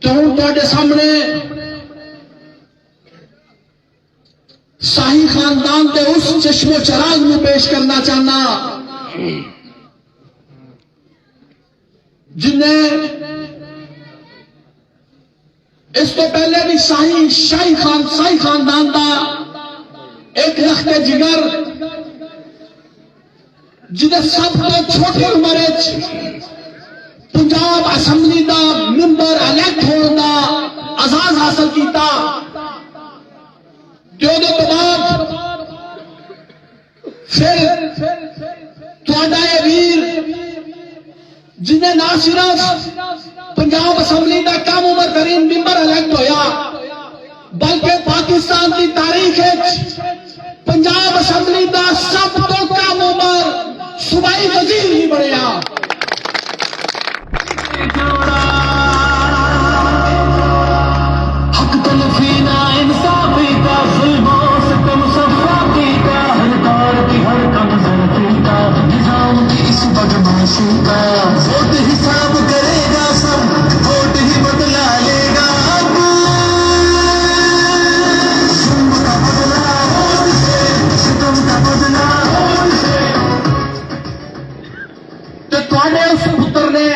تو ہوں تواڈے سامنے شاہی خاندان کے اس چشم و چراغ میں پیش کرنا چاہنا جنہیں اس کو پہلے بھی شاہی خاندان دا ایک لخت جگر جنہیں سب کو چھوٹی عمر پنجاب اسمبلی دا ممبر الیکٹ ہونے دا اعزاز حاصل کیتا جو تو بعد پھر تہاڈا یہ ویر جنہیں نہ صرف پنجاب اسمبلی دا کم عمر ترین ممبر الیکٹ ہویا بلکہ پاکستان کی تاریخ پنجاب اسمبلی دا سب تو کم عمر صوبائی وزیر ہی بنیا. حساب کرے گا سب ووٹ ہی بدلا لے گا تو تواڈے اس پتر نے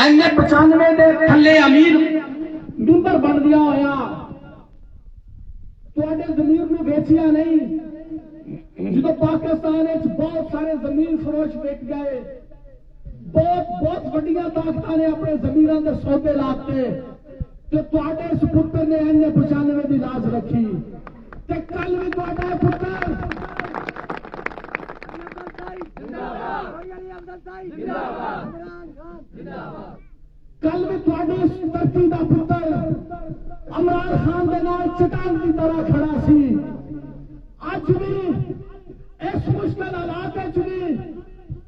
این95 دے تھلے امیر ممبر بن دیا ہویا تواڈے ضمیر نو ویچیا نہیں. جدو پاکستان بہت سارے زمین فروش وک گئے بہت وڈیاں طاقتاں نے اپنے زمیناں دے سودے لاتے تے تواڈے اس پتر نے این95 دی لاز رکھی تے کل بھی تواڈا پتر کل بھی تواڈی اس دھرتی دا پتر عمران خان دے نال چٹان کی طرح کھڑا سی. اج بھی اس مشکل حالات بھی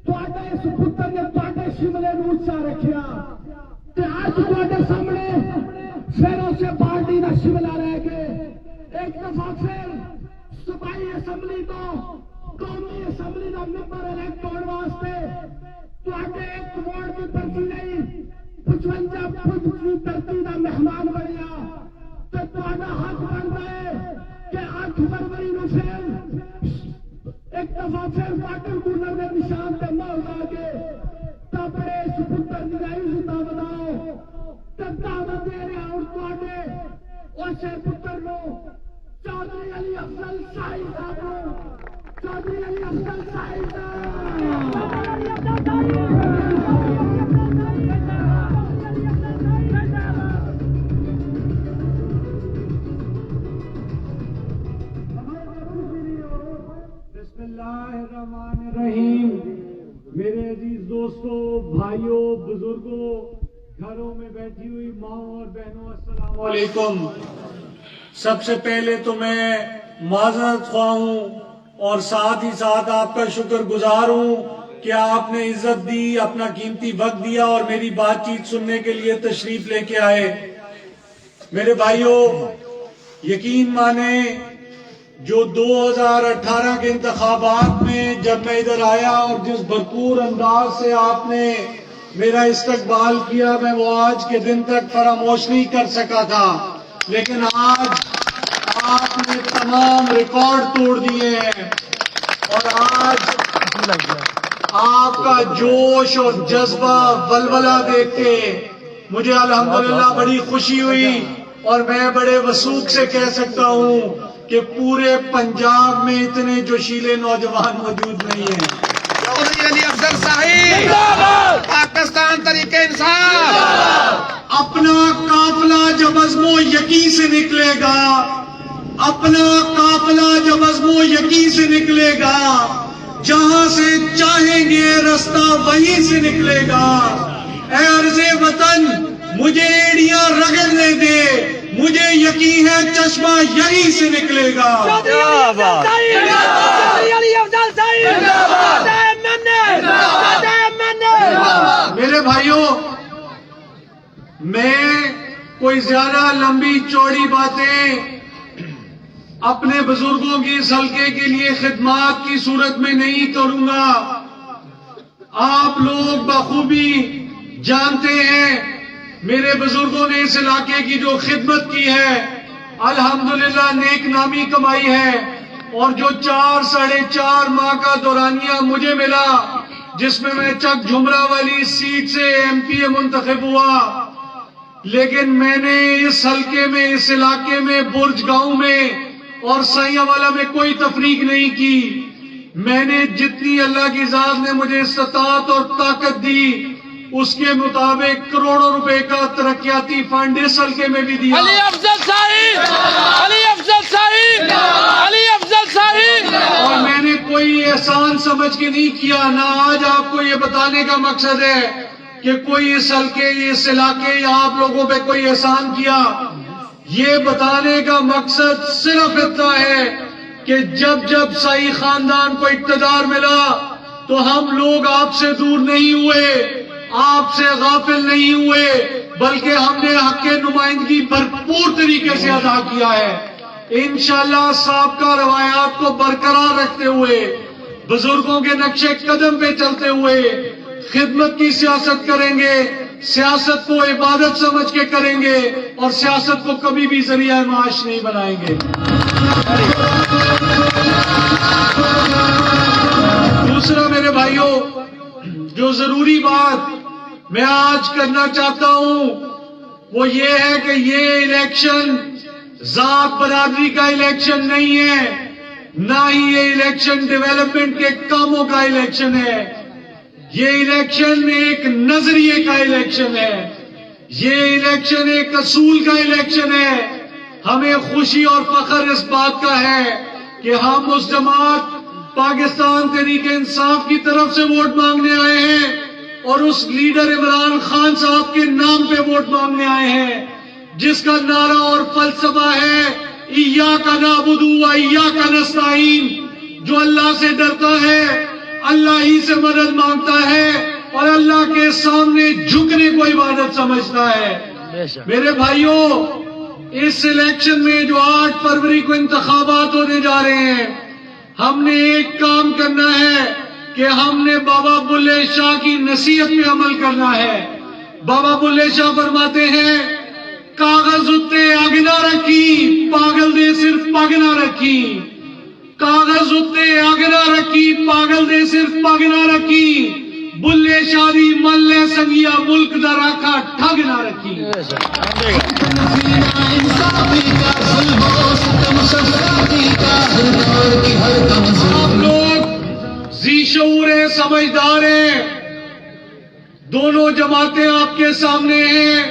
تواڈا اس پتر نے تواڈے شملے نو اچا رکھیا تے اج تواڈے سامنے پھر اسے پارٹی دا شملہ رہ کے ایک دفعہ پھر صوبائی اسمبلی تو قومی اسمبلی دا ممبر الیکٹ ہونے واسطے تواڈے ایک ووٹ کی پرچی نہیں 55 فٹ کی دھرتی دا مہمان بنیا تے تواڈا حق بنتا ہے کہ 8 فروری نو پھر ایک دفعہ پھر واٹر کولر کے نشان تے مہر لا کے اپنے اس پتر کی عزت بناؤ دعوت دے رہے ہوں تواڈے اس پتر نو چودھری علی افضل شاہی صاحب چودھری علی افضل شاہی بسم اللہ الرحمن الرحیم. میرے عزیز دوستوں، بھائیوں، بزرگوں، گھروں میں بیٹھی ہوئی ماں اور بہنوں، السلام علیکم. سب سے پہلے تو میں معذرت خواہ ہوں اور ساتھ ہی ساتھ آپ کا شکر گزار ہوں کہ آپ نے عزت دی، اپنا قیمتی وقت دیا اور میری بات چیت سننے کے لیے تشریف لے کے آئے. میرے بھائیوں، یقین مانیں جو 2018 کے انتخابات میں جب میں ادھر آیا اور جس بھرپور انداز سے آپ نے میرا استقبال کیا میں وہ آج کے دن تک فراموش نہیں کر سکا تھا. لیکن آج آپ نے تمام ریکارڈ توڑ دیے ہیں اور آج آپ کا جوش اور جذبہ ولولہ دیکھ کے مجھے الحمدللہ بڑی خوشی ہوئی اور میں بڑے وثوق سے کہہ سکتا ہوں کہ پورے پنجاب میں اتنے جوشیلے نوجوان موجود نہیں ہیں. چودھری علی افضل صاحب پاکستان تحریک انصاف اپنا قافلہ جب عزم و یقین سے نکلے گا، اپنا قافلہ جب عزم و یقین سے نکلے گا، جہاں سے چاہیں گے رستہ وہیں سے نکلے گا. اے عرض وطن مجھے ایڑیاں رگڑنے دے، مجھے یقین ہے چشمہ یہیں سے نکلے گا. میرے بھائیوں، میں کوئی زیادہ لمبی چوڑی باتیں اپنے بزرگوں کی اس حلقے کے لیے خدمات کی صورت میں نہیں کروں گا. آپ لوگ بخوبی جانتے ہیں میرے بزرگوں نے اس علاقے کی جو خدمت کی ہے الحمدللہ نیک نامی کمائی ہے، اور جو 4.5 ماہ کا دورانیہ مجھے ملا جس میں میں چک جھمرا والی سیٹ سے MP منتخب ہوا، لیکن میں نے اس حلقے میں، اس علاقے میں، برج گاؤں میں اور سائیاں والا میں کوئی تفریق نہیں کی۔ میں نے جتنی اللہ کی ذات نے مجھے استطاعت اور طاقت دی اس کے مطابق کروڑوں روپے کا ترقیاتی فنڈ اس حلقے میں بھی دیا۔ علی افضل صاحب، علی افضل صاحب، علی افضل صاحب۔ اور میں نے کوئی احسان سمجھ کے نہیں کیا، نہ آج آپ کو یہ بتانے کا مقصد ہے کہ کوئی اس حلقے، اس علاقے یا آپ لوگوں پہ کوئی احسان کیا۔ یہ بتانے کا مقصد صرف اتنا ہے کہ جب جب سائی خاندان کو اقتدار ملا تو ہم لوگ آپ سے دور نہیں ہوئے، آپ سے غافل نہیں ہوئے، بلکہ ہم نے حق نمائندگی بھرپور طریقے سے ادا کیا ہے۔ انشاءاللہ سابقہ روایات کو برقرار رکھتے ہوئے، بزرگوں کے نقشے قدم پہ چلتے ہوئے خدمت کی سیاست کریں گے، سیاست کو عبادت سمجھ کے کریں گے اور سیاست کو کبھی بھی ذریعہ معاش نہیں بنائیں گے۔ دوسرا میرے بھائیوں، جو ضروری بات میں آج کرنا چاہتا ہوں وہ یہ ہے کہ یہ الیکشن ذات برادری کا الیکشن نہیں ہے، نہ ہی یہ الیکشن ڈیولپمنٹ کے کاموں کا الیکشن ہے۔ یہ الیکشن ایک نظریے کا الیکشن ہے، یہ الیکشن ایک اصول کا الیکشن ہے۔ ہمیں خوشی اور فخر اس بات کا ہے کہ ہم اس جماعت پاکستان تحریک انصاف کی طرف سے ووٹ مانگنے آئے ہیں اور اس لیڈر عمران خان صاحب کے نام پہ ووٹ مانگنے آئے ہیں جس کا نعرہ اور فلسفہ ہے ایاک نعبد و ایاک نستعین، جو اللہ سے ڈرتا ہے، اللہ ہی سے مدد مانگتا ہے اور اللہ کے سامنے جھکنے کو عبادت سمجھتا ہے۔ میرے بھائیوں، اس الیکشن میں جو 8 فروری کو انتخابات ہونے جا رہے ہیں، ہم نے ایک کام کرنا ہے کہ ہم نے بابا بلے شاہ کی نصیحت پہ عمل کرنا ہے۔ بابا بلے شاہ فرماتے ہیں کاغذ اتے اگ نہ رکھی، پاگل دے صرف پگ نہ رکھی۔ کاغذ اتے اگ نہ رکھی، پاگل دے صرف پگ نہ رکھی۔ بلے شاہ دی من لے سنگیا، ملک دا راکھا ٹھگ نہ رکھی۔ آپ لوگ ذی شعور ہیں، سمجھدار ہیں، دونوں جماعتیں آپ کے سامنے ہیں،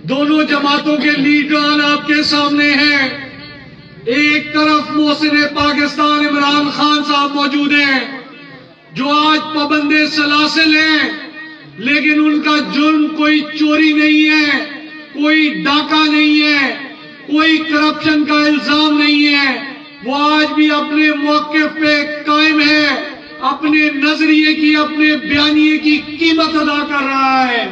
دونوں جماعتوں کے لیڈران آپ کے سامنے ہیں۔ ایک طرف محسن پاکستان عمران خان صاحب موجود ہیں جو آج پابند سلاسل ہیں، لیکن ان کا جرم کوئی چوری نہیں ہے، کوئی ڈاکہ نہیں ہے، کوئی کرپشن کا الزام نہیں ہے۔ وہ آج بھی اپنے موقف پہ قائم ہے، اپنے نظریے کی، اپنے بیانیے کی قیمت ادا کر رہا ہے،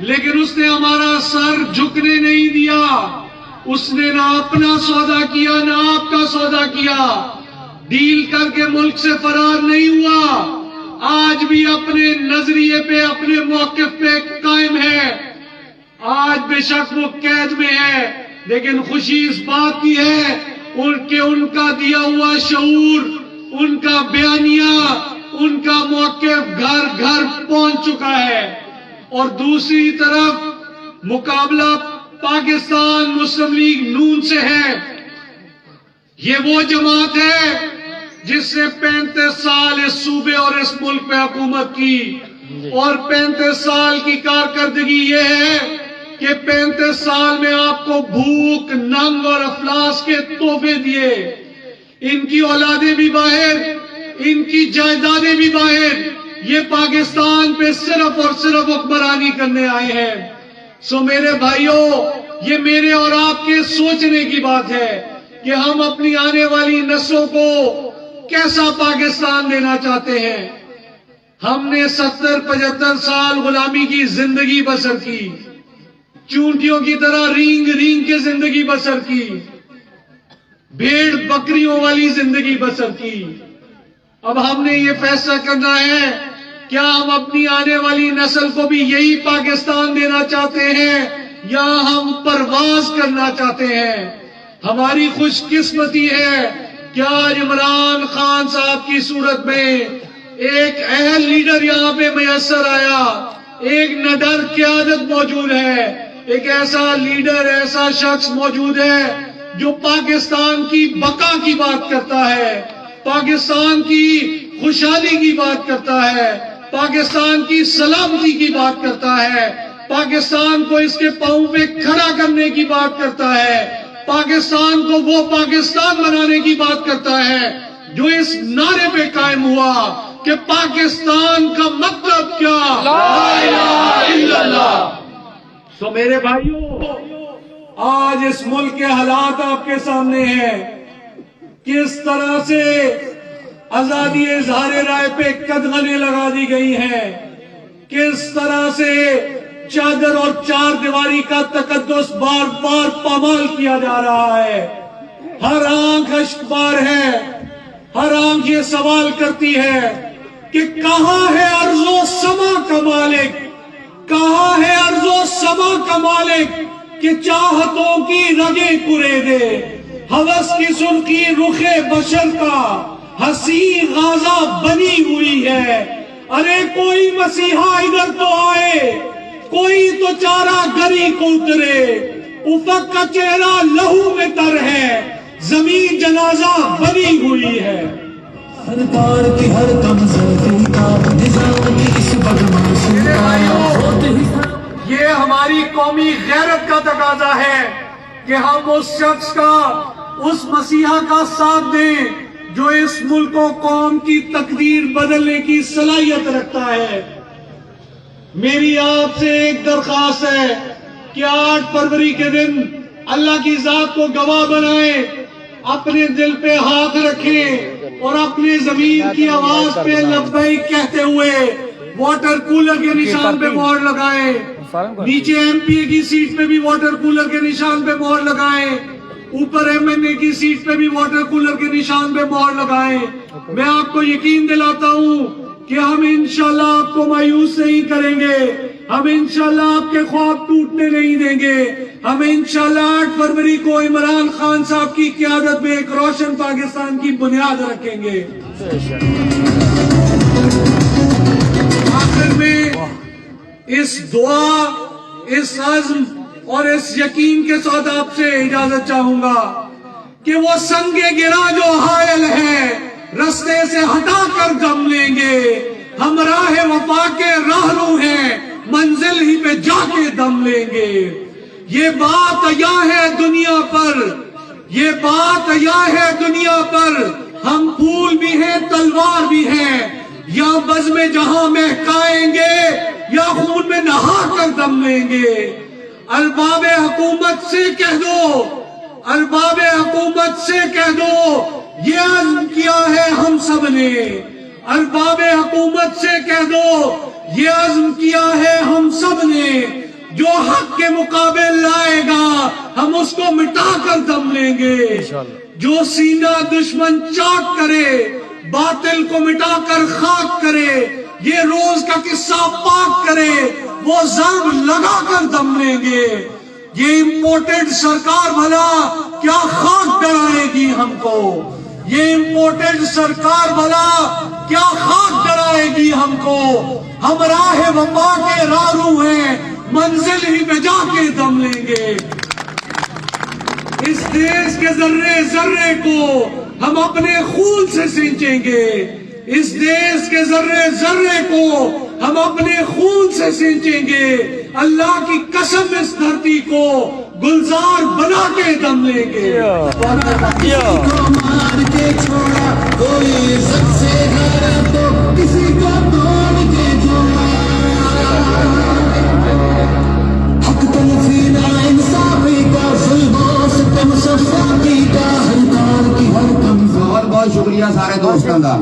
لیکن اس نے ہمارا سر جھکنے نہیں دیا۔ اس نے نہ اپنا سودا کیا نہ آپ کا سودا کیا، ڈیل کر کے ملک سے فرار نہیں ہوا، آج بھی اپنے نظریے پہ، اپنے موقف پہ قائم ہے۔ آج بے شک وہ قید میں ہے، لیکن خوشی اس بات کی ہے کہ ان کا دیا ہوا شعور، ان کا بیانیہ، ان کا موقف گھر گھر پہنچ چکا ہے۔ اور دوسری طرف مقابلہ پاکستان مسلم لیگ نون سے ہے۔ یہ وہ جماعت ہے جس نے 35 سال اس صوبے اور اس ملک پہ حکومت کی، اور 35 سال کی کارکردگی یہ ہے کہ 35 سال میں آپ کو بھوک، ننگ اور افلاس کے تحفے دیے۔ ان کی اولادیں بھی باہر، ان کی جائیدادیں بھی باہر، یہ پاکستان پہ صرف اور صرف حکمرانی کرنے آئے ہیں۔ سو میرے بھائیوں، یہ میرے اور آپ کے سوچنے کی بات ہے کہ ہم اپنی آنے والی نسلوں کو کیسا پاکستان دینا چاہتے ہیں۔ ہم نے 70-75 سال غلامی کی زندگی بسر کی، چونٹیوں کی طرح رینگ رینگ کے زندگی بسر کی، بھیڑ بکریوں والی زندگی بسر کی۔ اب ہم نے یہ فیصلہ کرنا ہے کیا ہم اپنی آنے والی نسل کو بھی یہی پاکستان دینا چاہتے ہیں یا ہم پرواز کرنا چاہتے ہیں؟ ہماری خوش قسمتی ہے کہ آج عمران خان صاحب کی صورت میں ایک اہل لیڈر یہاں پہ میسر آیا، ایک نڈر قیادت موجود ہے، ایک ایسا لیڈر، ایسا شخص موجود ہے جو پاکستان کی بقا کی بات کرتا ہے، پاکستان کی خوشحالی کی بات کرتا ہے، پاکستان کی سلامتی کی بات کرتا ہے، پاکستان کو اس کے پاؤں پہ کھڑا کرنے کی بات کرتا ہے، پاکستان کو وہ پاکستان بنانے کی بات کرتا ہے جو اس نعرے پہ قائم ہوا کہ پاکستان کا مطلب کیا؟ لا الہ الا اللہ۔ سو میرے بھائیوں، آج اس ملک کے حالات آپ کے سامنے ہیں، کس طرح سے آزادی اظہار رائے پہ قدغنیں لگا دی گئی ہیں، کس طرح سے چادر اور چار دیواری کا تقدس بار بار پامال کیا جا رہا ہے۔ ہر آنکھ اشکبار ہے، ہر آنکھ یہ سوال کرتی ہے کہ کہاں ہے ارض و سما کا مالک، کہاں ہے ارض و سما کا مالک کہ چاہتوں کی رگیں کرے دے، ہوس کی سرخی رخ بشر کا حسین غازہ بنی ہوئی ہے۔ ارے کوئی مسیحا ادھر تو آئے، کوئی تو چارہ گری کو اترے، افق کا چہرہ لہو میں تر ہے، زمین جنازہ بنی ہوئی ہے۔ سرکار کی ہر کمزوری کا نظام کی اس بدماشی کا یہ ہماری قومی غیرت کا تقاضا ہے کہ ہم اس شخص کا، اس مسیحا کا ساتھ دیں جو اس ملک و قوم کی تقدیر بدلنے کی صلاحیت رکھتا ہے۔ میری آپ سے ایک درخواست ہے کہ 8 فروری کے دن اللہ کی ذات کو گواہ بنائیں، اپنے دل پہ ہاتھ رکھیں اور اپنے زمین کی آواز پہ لبیک کہتے ہوئے واٹر کولر کے نشان پہ مہر لگائیں، نیچے ایم پی اے کی سیٹ پہ بھی واٹر کولر کے نشان پہ مہر لگائیں، اوپر ایم این اے کی سیٹ پہ بھی واٹر کولر کے نشان پہ مہر لگائیں۔ میں آپ کو یقین دلاتا ہوں کہ ہم انشاءاللہ آپ کو مایوس نہیں کریں گے، ہم انشاءاللہ آپ کے خواب ٹوٹنے نہیں دیں گے، ہم انشاءاللہ 8 فروری کو عمران خان صاحب کی قیادت میں ایک روشن پاکستان کی بنیاد رکھیں گے۔ آخر میں اس دعا، اس عزم اور اس یقین کے ساتھ آپ سے اجازت چاہوں گا کہ وہ سنگ گرا جو حائل ہے رستے سے ہٹا کر دم لیں گے، ہم راہ وفا کے راہرو ہیں منزل ہی پہ جا کے دم لیں گے۔ یہ بات عیاں ہے دنیا پر، یہ بات عیاں ہے دنیا پر، ہم پھول بھی ہیں تلوار بھی ہیں، یا بزم جہاں مہکائیں گے یا خون میں نہا کر دم لیں گے۔ ارباب حکومت سے کہہ دو، ارباب حکومت سے کہہ دو یہ عزم کیا ہے ہم سب نے، ارباب حکومت سے کہہ دو یہ عزم کیا ہے ہم سب نے، جو حق کے مقابل لائے گا ہم اس کو مٹا کر دم لیں گے، جو سینہ دشمن چاک کرے باطل کو مٹا کر خاک کرے، یہ روز کا قصہ پاک کرے وہ ضرب لگا کر دم لیں گے۔ یہ امپورٹڈ سرکار بھلا کیا خاک ڈرائے گی ہم کو، یہ امپورٹڈ سرکار بھلا کیا خاک ڈرائے گی ہم کو، ہم راہ وفا کے راہرو ہیں منزل ہی پہ جا کے دم لیں گے۔ اس دیش کے ذرے ذرے کو ہم اپنے خون سے سینچیں گے، اس دیش کے ذرے ذرے کو ہم اپنے خون سے سینچیں گے، اللہ کی قسم اس دھرتی کو گلزار بنا کے دم لیں گے۔ کسی کو مار کے چھوڑا، کوئی عزت سے گھر تو کسی کو توڑ کے جوڑا، حق تلفی نہ انصافی کا، ظلم و ستم صفاقی کا، ہر کار کی ہر کمزور۔ بہت بہت شکریہ سارے دوستوں کا۔